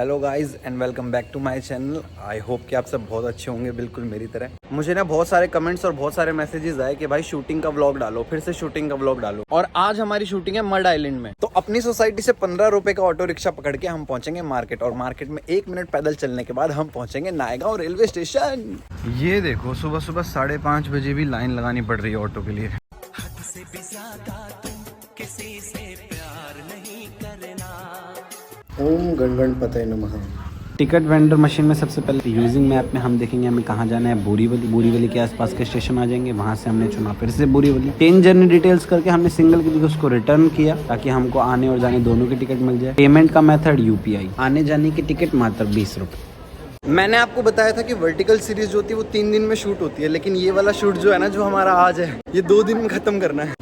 Hello guys and welcome back to my channel. I hope कि आप सब बहुत अच्छे होंगे, बिल्कुल मेरी तरह। मुझे ना बहुत सारे कमेंट्स और बहुत सारे मैसेजेस आए कि भाई शूटिंग का व्लॉग डालो, फिर से शूटिंग का व्लॉग डालो। और आज हमारी शूटिंग है मड आइलैंड में। तो अपनी सोसाइटी से 15 रुपए का ऑटो रिक्शा पकड़ के हम पहुंचेंगे मार्केट, और मार्केट में 1 मिनट पैदल चलने के बाद हम पहुंचेंगे नायगांव रेलवे स्टेशन। ये देखो सुबह सुबह 5:30 बजे भी लाइन लगानी पड़ रही है ऑटो के लिए। ओम गण गणपतये नमः। टिकट वेंडर मशीन में सबसे पहले यूजिंग मैप में हम देखेंगे हमें कहाँ जाना है। बोरीवली के आसपास के स्टेशन आ जाएंगे, वहाँ से हमने चुना फिर से बोरीवली। 10 जर्नी डिटेल्स करके हमने सिंगल की उसको रिटर्न किया ताकि हमको आने और जाने दोनों की टिकट मिल जाए। पेमेंट का मेथड UPI। आने जाने की टिकट मात्र 20 रुपये। मैंने आपको बताया था कि वर्टिकल सीरीज जो होती है वो 3 दिन में शूट होती है, लेकिन ये वाला शूट जो है ना, जो हमारा आज है, ये 2 दिन में खत्म करना है।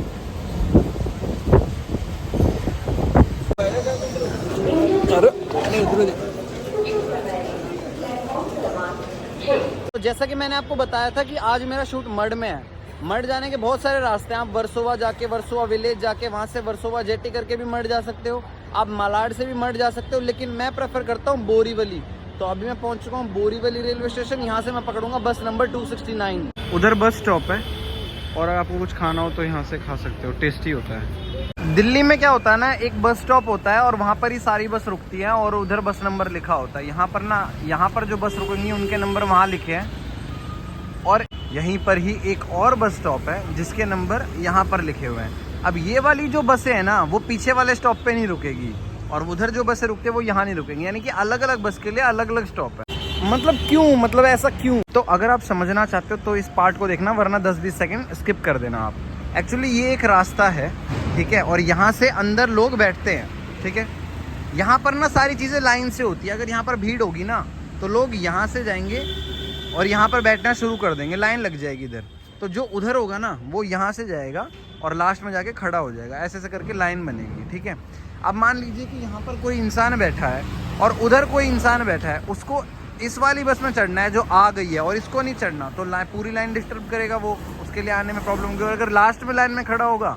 तो जैसा कि मैंने आपको बताया था कि आज मेरा शूट मड में है। मड जाने के बहुत सारे रास्ते हैं। आप वर्सोवा जाके, वर्सोवा विलेज जाके, वहाँ से वर्सोवा जेटी करके भी मड जा सकते हो। आप मालाड से भी मड जा सकते हो, लेकिन मैं प्रेफर करता हूँ बोरीवली। तो अभी मैं पहुँच चुका हूँ बोरीवली रेलवे स्टेशन। यहाँ से मैं पकड़ूंगा बस नंबर 269। उधर बस स्टॉप है और आपको कुछ खाना हो तो यहाँ से खा सकते हो, टेस्टी होता है। दिल्ली में क्या होता है ना, एक बस स्टॉप होता है और वहाँ पर ही सारी बस रुकती है और उधर बस नंबर लिखा होता है। यहाँ पर ना, यहाँ पर जो बस रुकेंगी उनके नंबर वहाँ लिखे हैं, और यहीं पर ही एक और बस स्टॉप है जिसके नंबर यहाँ पर लिखे हुए हैं। अब ये वाली जो बसें हैं ना, वो पीछे वाले स्टॉप पे नहीं रुकेगी, और उधर जो बसें रुकते हैं वो यहाँ नहीं रुकेंगी। यानी कि अलग अलग बस के लिए अलग अलग स्टॉप है। मतलब क्यों, मतलब ऐसा क्यों? तो अगर आप समझना चाहते हो तो इस पार्ट को देखना, वरना 10-20 सेकेंड स्किप कर देना आप। एक्चुअली ये एक रास्ता है, ठीक है, और यहाँ से अंदर लोग बैठते हैं, ठीक है। यहाँ पर ना सारी चीज़ें लाइन से होती है। अगर यहाँ पर भीड़ होगी ना तो लोग यहाँ से जाएंगे और यहाँ पर बैठना शुरू कर देंगे, लाइन लग जाएगी इधर। तो जो उधर होगा ना वो यहाँ से जाएगा और लास्ट में जाके खड़ा हो जाएगा। ऐसे ऐसे करके लाइन बनेगी, ठीक है। अब मान लीजिए कि यहाँ पर कोई इंसान बैठा है और उधर कोई इंसान बैठा है, उसको इस वाली बस में चढ़ना है जो आ गई है, और इसको नहीं चढ़ना, तो पूरी लाइन डिस्टर्ब करेगा वो, उसके लिए आने में प्रॉब्लम होगी। और अगर लास्ट में लाइन में खड़ा होगा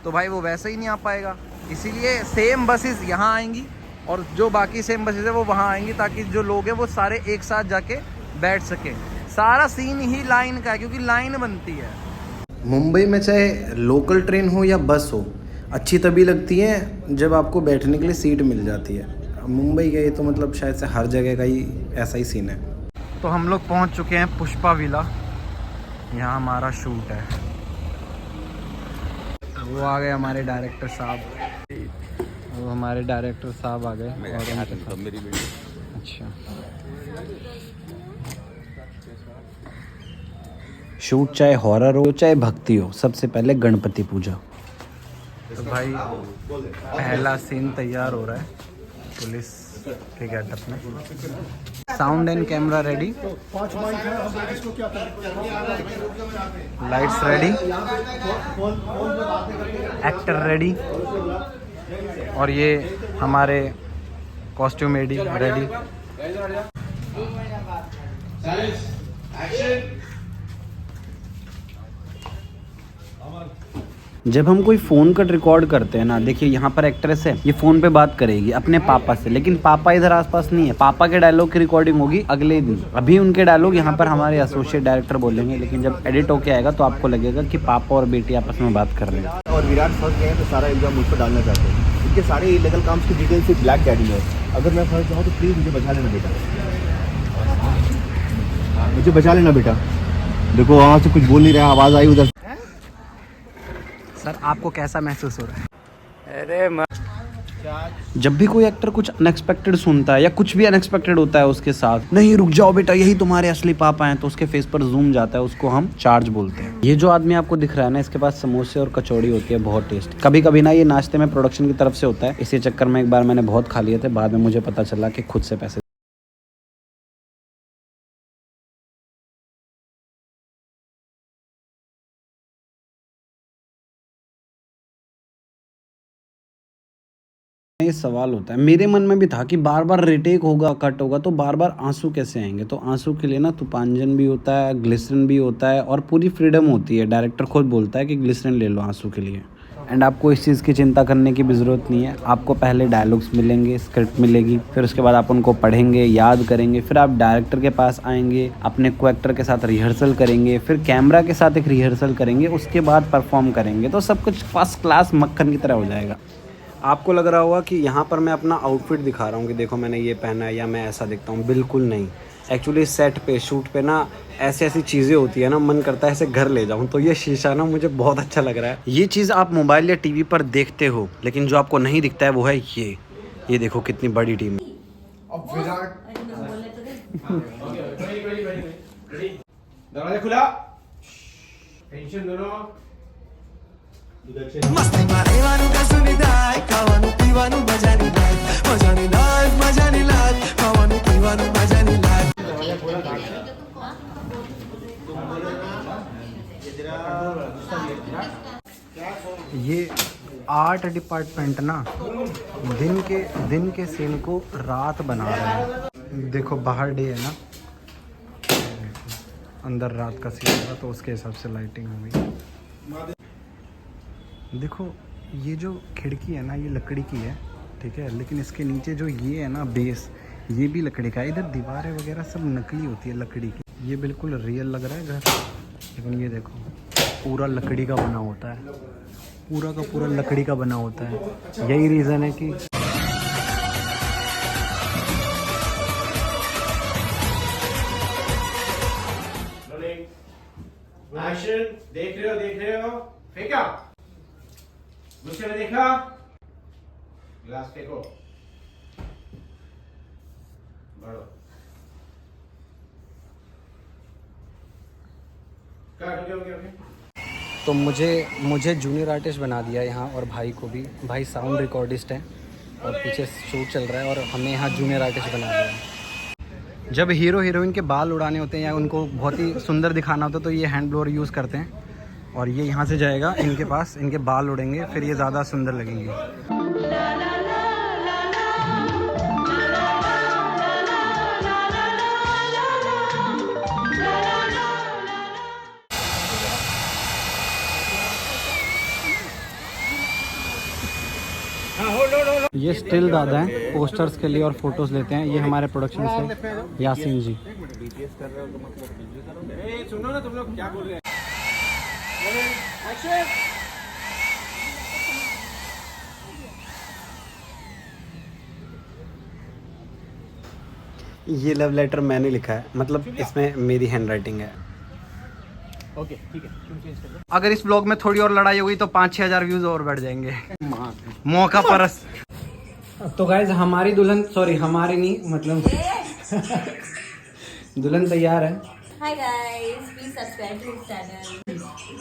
तो भाई वो वैसे ही नहीं आ पाएगा। इसीलिए सेम बसेस यहाँ आएंगी और जो बाकी सेम बसेस है वो वहाँ आएंगी, ताकि जो लोग हैं वो सारे एक साथ जाके बैठ सके। सारा सीन ही लाइन का है, क्योंकि लाइन बनती है। मुंबई में चाहे लोकल ट्रेन हो या बस हो, अच्छी तभी लगती है जब आपको बैठने के लिए सीट मिल जाती है। मुंबई गए तो मतलब शायद से हर जगह का ही ऐसा ही सीन है। तो हम लोग पहुँच चुके हैं पुष्पा विला, यहाँ हमारा शूट है। वो आ गए हमारे डायरेक्टर साहब, वो हमारे डायरेक्टर साहब आ गए। और मेरी वीडियो, अच्छा। शूट चाहे हॉरर हो चाहे भक्ति हो, सबसे पहले गणपति पूजा। तो भाई पहला सीन तैयार हो रहा है पुलिस के गेटअप में। Sound and camera ready, lights ready, actor ready, और ये हमारे कॉस्ट्यूम रेडी। जब हम कोई फ़ोन कट रिकॉर्ड करते हैं ना, देखिए यहाँ पर एक्ट्रेस है, ये फ़ोन पे बात करेगी अपने पापा से, लेकिन पापा इधर आसपास नहीं है। पापा के डायलॉग की रिकॉर्डिंग होगी अगले दिन। अभी उनके डायलॉग यहाँ पर हमारे एसोसिएट डायरेक्टर बोलेंगे, लेकिन जब एडिट होके आएगा तो आपको लगेगा कि पापा और बेटी आपस में बात कर रहे हैं। और विराट फंस गए हैं तो सारा इल्जाम मुझ पर डालना चाहते हैं। इनके सारे इलीगल काम की डिटेल्स सिर्फ ब्लैक डैडी में है। अगर मैं फंस जाऊँ तो प्लीज़ मुझे बचा लेना बेटा, मुझे बचा लेना बेटा। देखो वहाँ से कुछ बोल नहीं रहा, आवाज़ आई उधर। सर आपको कैसा महसूस हो रहा है? अरे जब भी कोई एक्टर कुछ अनएक्सपेक्टेड सुनता है या कुछ भी अनएक्सपेक्टेड होता है उसके साथ, नहीं रुक जाओ बेटा यही तुम्हारे असली पापा हैं, तो उसके फेस पर जूम जाता है, उसको हम चार्ज बोलते हैं। ये जो आदमी आपको दिख रहा है ना, इसके पास समोसे और कचौड़ी होती है, बहुत टेस्ट। कभी कभी ना ये नाश्ते में प्रोडक्शन की तरफ से होता है, इसी चक्कर में एक बार मैंने बहुत खा लिए थे, बाद में मुझे पता चला कि खुद से पैसे। ये सवाल होता है मेरे मन में भी था कि बार बार रिटेक होगा, कट होगा, तो बार बार आंसू कैसे आएंगे। तो आंसू के लिए ना तूफानजन भी होता है, ग्लिसरीन भी होता है, और पूरी फ्रीडम होती है। डायरेक्टर खुद बोलता है कि ग्लिसरीन ले लो आंसू के लिए। एंड आपको इस चीज़ की चिंता करने की भी ज़रूरत नहीं है। आपको पहले डायलॉग्स मिलेंगे, स्क्रिप्ट मिलेगी, फिर उसके बाद आप उनको पढ़ेंगे, याद करेंगे, फिर आप डायरेक्टर के पास आएंगे, अपने को एक्टर के साथ रिहर्सल करेंगे, फिर कैमरा के साथ एक रिहर्सल करेंगे, उसके बाद परफॉर्म करेंगे, तो सब कुछ फर्स्ट क्लास मक्खन की तरह हो जाएगा। आपको लग रहा होगा कि यहाँ पर मैं अपना आउटफिट दिखा रहा हूँ कि देखो मैंने ये पहना है या मैं ऐसा दिखता हूँ, बिल्कुल नहीं। एक्चुअली सेट पे, शूट पे ना ऐसी ऐसी चीज़ें होती है ना, मन करता है ऐसे घर ले जाऊँ। तो ये शीशा ना मुझे बहुत अच्छा लग रहा है। ये चीज़ आप मोबाइल या टीवी पर देखते हो, लेकिन जो आपको नहीं दिखता है वो है ये देखो कितनी बड़ी टीम है। दरवाजा खुला, टेंशन दोनों। मस्ती मारेवानु कसुनी दाय खावानु पीवानु मजानी लाग मजानी लाग खावानु पीवानु मजानी लाग। ये आर्ट डिपार्टमेंट ना दिन के सीन को रात बना रहा है। देखो बाहर डे है ना, अंदर रात का सीन होगा तो उसके हिसाब से लाइटिंग होगी। देखो ये जो खिड़की है ना, ये लकड़ी की है, ठीक है, लेकिन इसके नीचे जो ये है ना बेस, ये भी लकड़ी का है। इधर दीवारें वगैरह सब नकली होती है लकड़ी की। ये बिल्कुल रियल लग रहा है घर, लेकिन ये देखो पूरा लकड़ी का बना होता है, पूरा का पूरा लकड़ी का बना होता है। यही रीज़न है कि एक्शन। देख रहे हो फेंका, गुस्से में देखा, गिलास फेंको, बढ़ो। ओके। तो मुझे जूनियर आर्टिस्ट बना दिया यहाँ, और भाई को भी। भाई साउंड रिकॉर्डिस्ट है और पीछे शूट चल रहा है, और हमें यहाँ जूनियर आर्टिस्ट बना दिया है। जब हीरो हीरोइन के बाल उड़ाने होते हैं या उनको बहुत ही सुंदर दिखाना होता है तो ये हैंड ब्लोअर यूज़ करते हैं, और ये यहाँ से जाएगा इनके पास, इनके बाल उड़ेंगे, फिर ये ज़्यादा सुंदर लगेंगे। ये स्टिल दादा हैं, पोस्टर्स के लिए और फोटोज़ लेते हैं। ये हमारे प्रोडक्शन से यासीन जी। सुनो ना तुम लोग क्या बोल रहे हैं। ये लव लेटर मैंने लिखा है, मतलब इसमें मेरी हैंड राइटिंग है। ओके ठीक है। अगर इस ब्लॉग में थोड़ी और लड़ाई हुई तो 5-6 हज़ार व्यूज और बढ़ जाएंगे। मौका परस। तो गाइज हमारी दुल्हन, सॉरी हमारी नहीं, मतलब दुल्हन तैयार है। Hi guys, please subscribe to his channel.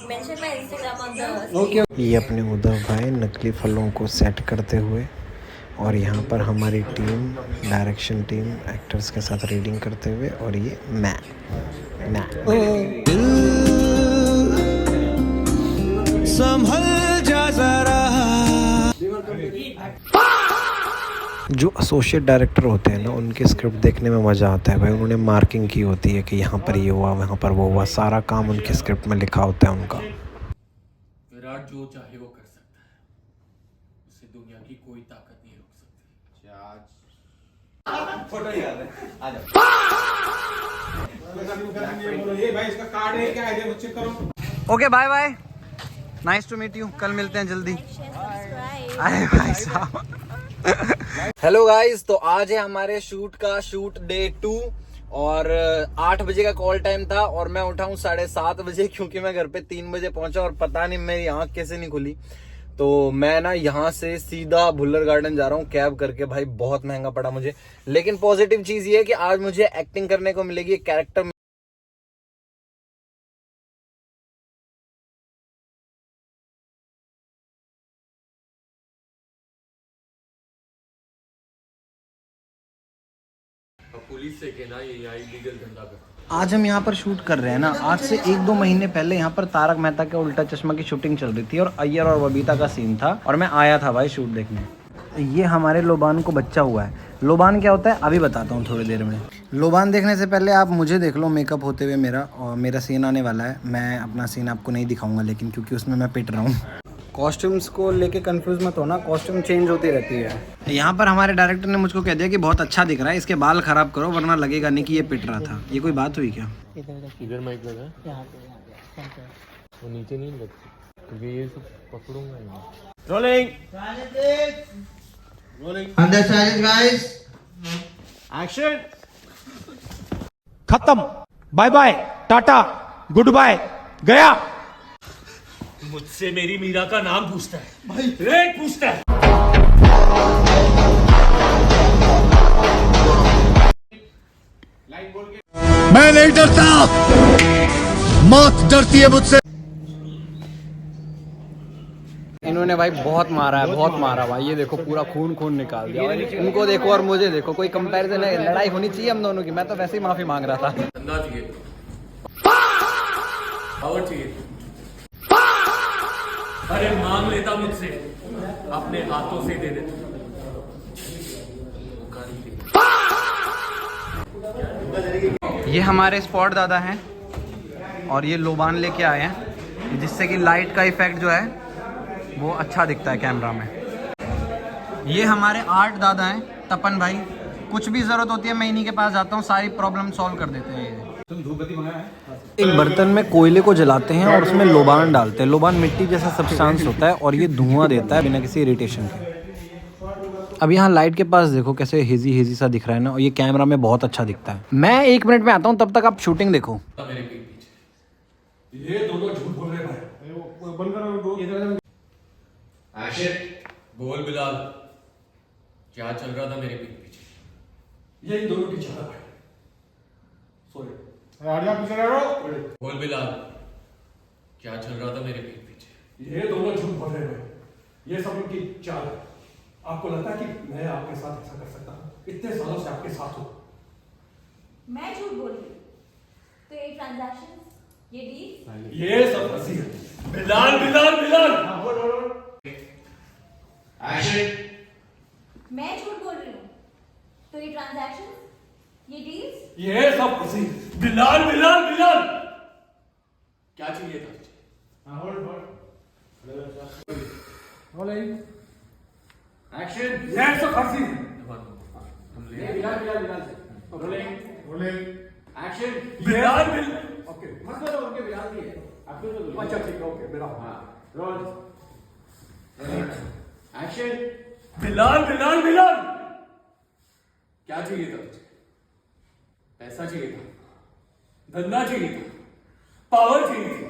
Mention my Instagram on the. Okay. ये अपने उद्धव भाई नकली फलों को सेट करते हुए, और यहाँ पर हमारी टीम, डायरेक्शन टीम, एक्टर्स के साथ रीडिंग करते हुए, और ये मैं संभल जा जरा। जो एसोसिएट डायरेक्टर होते हैं ना, उनके स्क्रिप्ट देखने में मज़ा आता है भाई। उन्होंने मार्किंग की होती है कि यहाँ पर ये हुआ, वहाँ पर वो हुआ, सारा काम उनके स्क्रिप्ट में लिखा होता है उनका। विराट जो चाहे वो कर सकता है, उसे दुनिया की कोई ताकत नहीं रोक सकती। फोटो याद है, आ जाओ। ये भाई इसका कार्ड है क्या है, चेक करो। Okay bye bye, nice to meet you. कल मिलते हैं जल्दी। अरे भाई साहब। हेलो गाइस, तो आज है हमारे शूट डे 2, और 8 बजे का कॉल टाइम था, और मैं उठा हूँ 7:30 बजे, क्योंकि मैं घर पे 3 बजे पहुंचा, और पता नहीं मेरी आँख कैसे नहीं खुली। तो मैं ना यहाँ से सीधा भुल्लर गार्डन जा रहा हूँ कैब करके। भाई बहुत महंगा पड़ा मुझे, लेकिन पॉजिटिव चीज ये है कि आज मुझे एक्टिंग करने को मिलेगी, एक कैरेक्टर। पुलिस से कहना ये यहाँ इलीगल धंधा करता। आज हम यहाँ पर शूट कर रहे हैं ना, आज से 1-2 महीने पहले यहाँ पर तारक मेहता के उल्टा चश्मा की शूटिंग चल रही थी, और अय्यर और बबीता का सीन था, और मैं आया था भाई शूट देखने। ये हमारे लोबान को बच्चा हुआ है। लोबान क्या होता है अभी बताता हूँ थोड़ी देर में। लोबान देखने से पहले आप मुझे देख लो मेकअप होते हुए मेरा, और मेरा सीन आने वाला है। मैं अपना सीन आपको नहीं दिखाऊंगा लेकिन, क्योंकि उसमें मैं पिट रहा हूँ। कॉस्ट्यूम्स को लेके कंफ्यूज मत होना, कॉस्ट्यूम चेंज होती रहती है। यहाँ पर हमारे डायरेक्टर ने मुझको कह दिया कि बहुत अच्छा दिख रहा है, इसके बाल खराब करो वरना लगेगा नहीं कि ये पिट रहा था। ये कोई बात हुई क्या? इधर माइक लगा वो नीचे नहीं लगती क्योंकि ये सब पकड़ूंगा नहीं। Rolling under silence guys action. खत्म, बाय बाय, टाटा, गुड बाय, गया। मुझसे मेरी मीरा का नाम पूछता है भाई, रेट पूछता है। मैं नहीं डरता, मौत डरती है मुझसे। इन्होंने भाई बहुत मारा है, बहुत मारा भाई। ये देखो पूरा खून खून निकाल दिया। उनको देखो और मुझे देखो, कोई कंपैरिजन है? लड़ाई होनी चाहिए हम दोनों की। मैं तो वैसे ही माफी मांग रहा था। धंधा चाहिए, पावर चाहिए। अरे मांग लेता मुझसे, अपने हाथों से दे देता। ये हमारे स्पॉट दादा हैं और ये लोबान लेके आए हैं, जिससे कि लाइट का इफेक्ट जो है वो अच्छा दिखता है कैमरा में। ये हमारे आर्ट दादा हैं, तपन भाई। कुछ भी ज़रूरत होती है मैं इन्हीं के पास जाता हूँ, सारी प्रॉब्लम सॉल्व कर देते हैं ये। एक बर्तन में कोयले को जलाते हैं और उसमें लोबान डालते हैं। लोबान मिट्टी जैसा सब्सटेंस होता है और ये धुआं देता है बिना किसी इरिटेशन के। अब यहाँ लाइट के पास देखो कैसे हेजी हेजी सा दिख रहा है ना, और ये कैमरा में बहुत अच्छा दिखता है। मैं 1 मिनट में आता हूँ, तब तक आप शूटिंग देखो। मेरे पीठ पीछे ये दोनों झूठ बोल रहे भाई। बोल बिलाल, क्या चल रहा था मेरे पीठ पीछे? ये इन दोनों की चाल है। सॉरी, बोल बिलाल, क्या चल रहा था मेरे पीठ पीछे? ये दोनों झूठ बोल रहे हैं, ये सब उनकी चाल है। आपको लगता है कि मैं आपके साथ ऐसा कर सकता हूँ? इतने सालों से आपके साथ हूँ। मैं झूठ बोल रही हूँ? तो ये ट्रांजैक्शन, ये डील, ये सब फंसी है। बिलाल बिलाल बिलाल, मैं झूठ बोल रही हूँ? तो ये ट्रांजैक्शन, ये डील्स, ये सब फंसी है। बिलाल बिलाल बिलाल, क्या चाहिए था तुझे? ये सब फंसी है। बिलाल बिलाल, अच्छा ठीक है, ओके मेरा बिलाल बिलाल बिलाल, क्या चाहिए था तुझे? पैसा चाहिए था, धंधा चाहिए था, पावर चाहिए थी?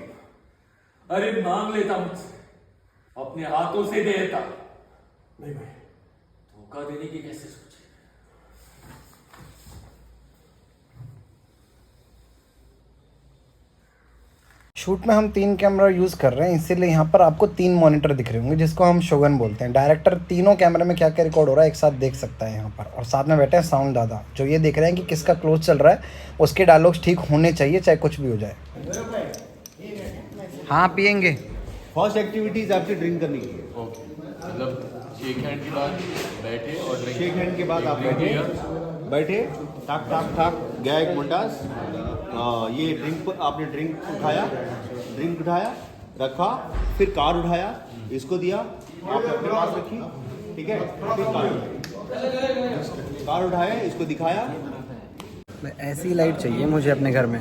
अरे मांग लेता मुझसे, अपने हाथों से दे देता। नहीं भाई, धोखा देने की कैसे सोचे? शूट में हम 3 कैमरा यूज़ कर रहे हैं, इसीलिए यहाँ पर आपको 3 मॉनिटर दिख रहे होंगे, जिसको हम शोगन बोलते हैं। डायरेक्टर तीनों कैमरे में क्या क्या रिकॉर्ड हो रहा है एक साथ देख सकता है यहाँ पर। और साथ में बैठे हैं साउंड दादा, जो ये देख रहे हैं कि किसका क्लोज चल रहा है, उसके डायलॉग्स ठीक होने चाहिए चाहे कुछ भी हो जाए। हाँ पियेंगे। फर्स्ट एक्टिविटीज आपकी ड्रिंक करनी है। ओके, मतलब शेक हैंड के बाद बैठे और ड्रिंक। शेक हैंड के बाद आप बैठे टाक टाक टाक गया एक मोटास। ये ड्रिंक आपने ड्रिंक उठाया रखा, फिर कार उठाया, इसको दिया, आप अपने पास रखी, ठीक है। फिर कार उठाया, इसको दिखाया। ऐसी लाइट चाहिए मुझे अपने घर में।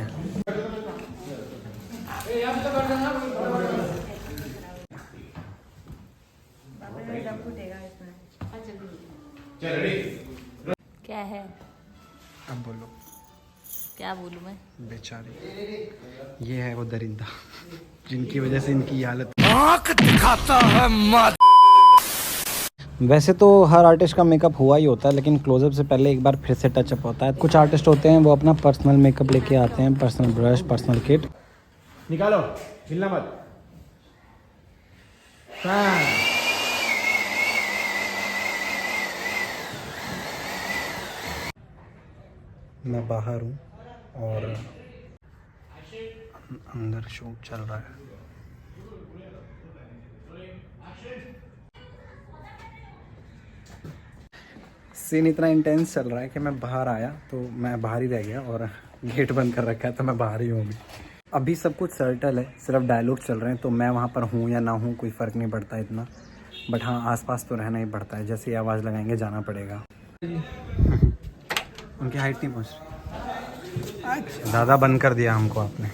क्या है? अब बोलो। क्या बोलूं मैं? बेचारी, ये है वो दरिंदा जिनकी वजह से इनकी हालत। आंख दिखाता है मत। वैसे तो हर आर्टिस्ट का मेकअप हुआ ही होता है, लेकिन क्लोजअप से पहले एक बार फिर से टचअप होता है। कुछ आर्टिस्ट होते हैं वो अपना पर्सनल मेकअप लेके आते हैं, पर्सनल ब्रश, पर्सनल किट। निकालो, हिलना मत। मैं बाहर हूँ और अंदर शूट चल रहा है। सीन इतना इंटेंस चल रहा है कि मैं बाहर आया तो मैं बाहर ही रह गया और गेट बंद कर रखा है, तो मैं बाहर ही हूँ अभी। अभी सब कुछ सर्टल है, सिर्फ डायलॉग चल रहे हैं, तो मैं वहाँ पर हूँ या ना हूँ कोई फ़र्क नहीं पड़ता इतना, बट हाँ आसपास तो रहना ही पड़ता है, जैसे ही आवाज़ लगाएंगे जाना पड़ेगा। उनकी हाइट नहीं पहुँच रही। अच्छा ज़्यादा बंद कर दिया हमको आपने।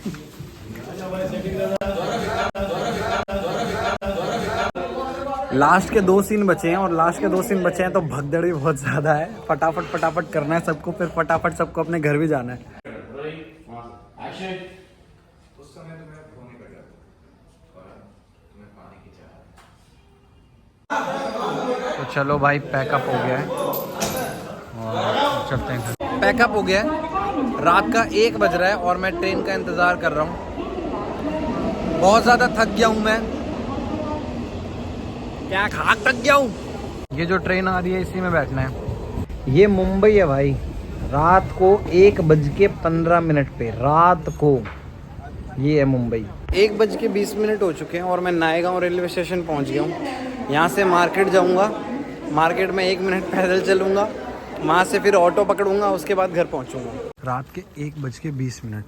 लास्ट के 2 सीन बचे हैं, और लास्ट के 2 सीन बचे हैं तो भगदड़ भी बहुत ज़्यादा है। फटाफट फटाफट करना है सबको, फिर फटाफट सबको अपने घर भी जाना है। तो चलो भाई पैकअप हो गया है और चलते हैं। पैकअप हो गया है, रात का 1 बज रहा है और मैं ट्रेन का इंतज़ार कर रहा हूँ। बहुत ज़्यादा थक गया हूँ मैं, क्या खाक थक गया हूँ। ये जो ट्रेन आ रही है इसी में बैठना है। ये मुंबई है भाई, रात को 1:15 पे, रात को। ये है मुंबई। 1:20 हो चुके हैं और मैं नायगांव रेलवे स्टेशन पहुंच गया हूँ। यहाँ से मार्केट जाऊँगा, मार्केट में 1 मिनट पैदल चलूँगा, वहाँ से फिर ऑटो पकड़ूँगा, उसके बाद घर पहुँचूँगा। रात के 1:20,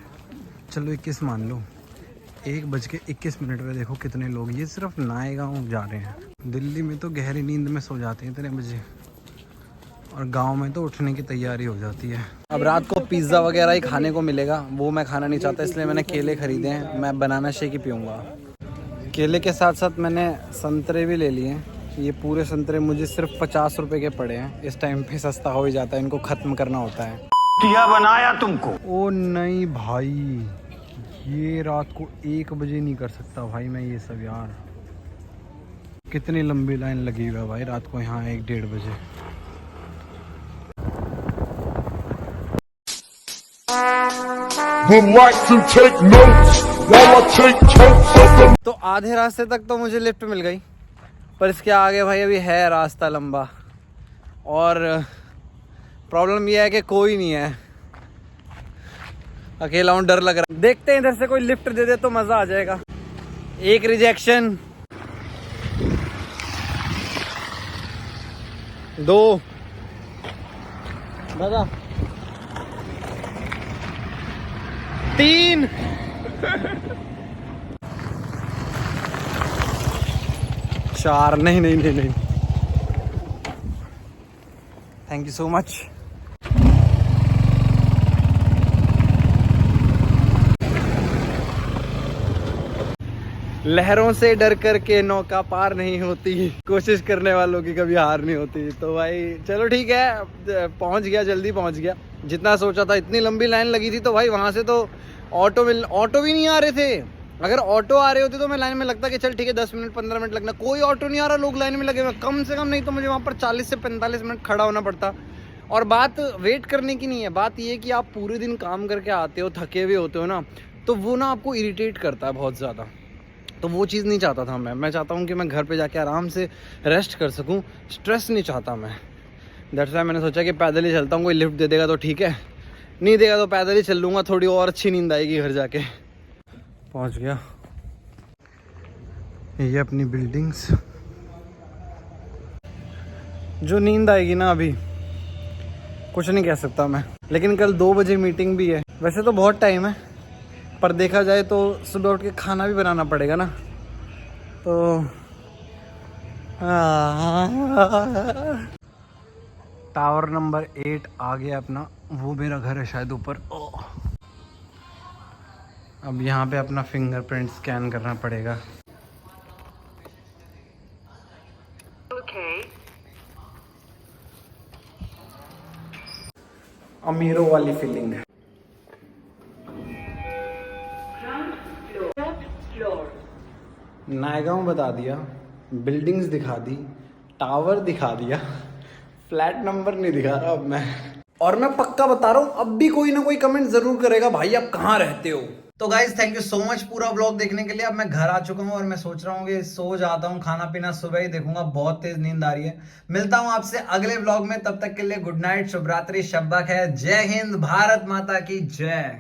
चलो 21 मान लो। 1:21 पे देखो कितने लोग, ये सिर्फ नायगांव जा रहे हैं। दिल्ली में तो गहरी नींद में सो जाते हैं इतने बजे, और गांव में तो उठने की तैयारी हो जाती है। अब रात को पिज़्ज़ा वगैरह ही खाने को मिलेगा, वो मैं खाना नहीं चाहता, इसलिए मैंने केले खरीदे हैं। मैं बनाना शेक ही पीऊँगा। केले के साथ साथ मैंने संतरे भी ले लिए हैं। ये पूरे संतरे मुझे सिर्फ 50 रुपये के पड़े हैं। इस टाइम पे सस्ता हो ही जाता है, इनको ख़त्म करना होता है। क्या बनाया तुमको? ओ नहीं भाई, ये रात को 1 बजे नहीं कर सकता भाई मैं ये सब यार। कितनी लंबी लाइन लगी हुई है भाई रात को यहाँ 1-1:30 बजे। तो आधे रास्ते तक तो मुझे लिफ्ट मिल गई, पर इसके आगे भाई अभी है रास्ता लंबा, और प्रॉब्लम यह है कि कोई नहीं है, अकेला हूँ, डर लग रहा है। देखते हैं इधर से कोई लिफ्ट दे दे तो मजा आ जाएगा। 1 रिजेक्शन, 2 दादा, 3 4। नहीं नहीं नहीं नहीं, थैंक यू सो मच। लहरों से डर करके नौका पार नहीं होती, कोशिश करने वालों की कभी हार नहीं होती। तो भाई चलो ठीक है, पहुंच गया, जल्दी पहुंच गया। जितना सोचा था, इतनी लंबी लाइन लगी थी, तो भाई वहां से तो ऑटो भी नहीं आ रहे थे। अगर ऑटो आ रहे होते तो मैं लाइन में लगता कि चल ठीक है 10 मिनट 15 मिनट लगना। कोई ऑटो नहीं आ रहा, लोग लाइन में लगे हुए, कम से कम नहीं तो मुझे वहाँ पर 40 से 45 मिनट खड़ा होना पड़ता। और बात वेट करने की नहीं है, बात ये कि आप पूरे दिन काम करके आते हो, थके हुए होते हो ना, तो वो ना आपको इरिटेट करता है बहुत ज़्यादा। तो वो चीज़ नहीं चाहता था मैं चाहता हूँ कि मैं घर पे जाके आराम से रेस्ट कर सकूँ, स्ट्रेस नहीं चाहता मैं। दैट्स व्हाई मैंने सोचा कि पैदल ही चलता हूँ, कोई लिफ्ट दे देगा तो ठीक है, नहीं देगा तो पैदल ही चल लूँगा, थोड़ी और अच्छी नींद आएगी घर जाके। पहुँच गया, ये अपनी बिल्डिंग्स। जो नींद आएगी ना अभी कुछ नहीं कह सकता मैं, लेकिन कल 2 बजे मीटिंग भी है। वैसे तो बहुत टाइम है, पर देखा जाए तो सुबह उठ के खाना भी बनाना पड़ेगा ना, तो टावर नंबर 8 आ गया अपना, वो मेरा घर है शायद ऊपर। अब यहाँ पे अपना फिंगरप्रिंट स्कैन करना पड़ेगा। अमीरों वाली फीलिंग है। नायगांव बता दिया, बिल्डिंग्स दिखा दी, टावर दिखा दिया, फ्लैट नंबर नहीं दिखा रहा अब मैं। और मैं पक्का बता रहा हूँ, अब भी कोई ना कोई कमेंट जरूर करेगा, भाई आप कहाँ रहते हो। तो guys thank you so much पूरा व्लॉग देखने के लिए। अब मैं घर आ चुका हूँ और मैं सोच रहा हूँ कि सो जाता हूँ, खाना पीना सुबह ही देखूंगा, बहुत तेज नींद आ रही है। मिलता हूँ आपसे अगले व्लॉग में, तब तक के लिए गुड नाइट, शुभ रात्रि, शब्बा खैर, जय हिंद, भारत माता की जय।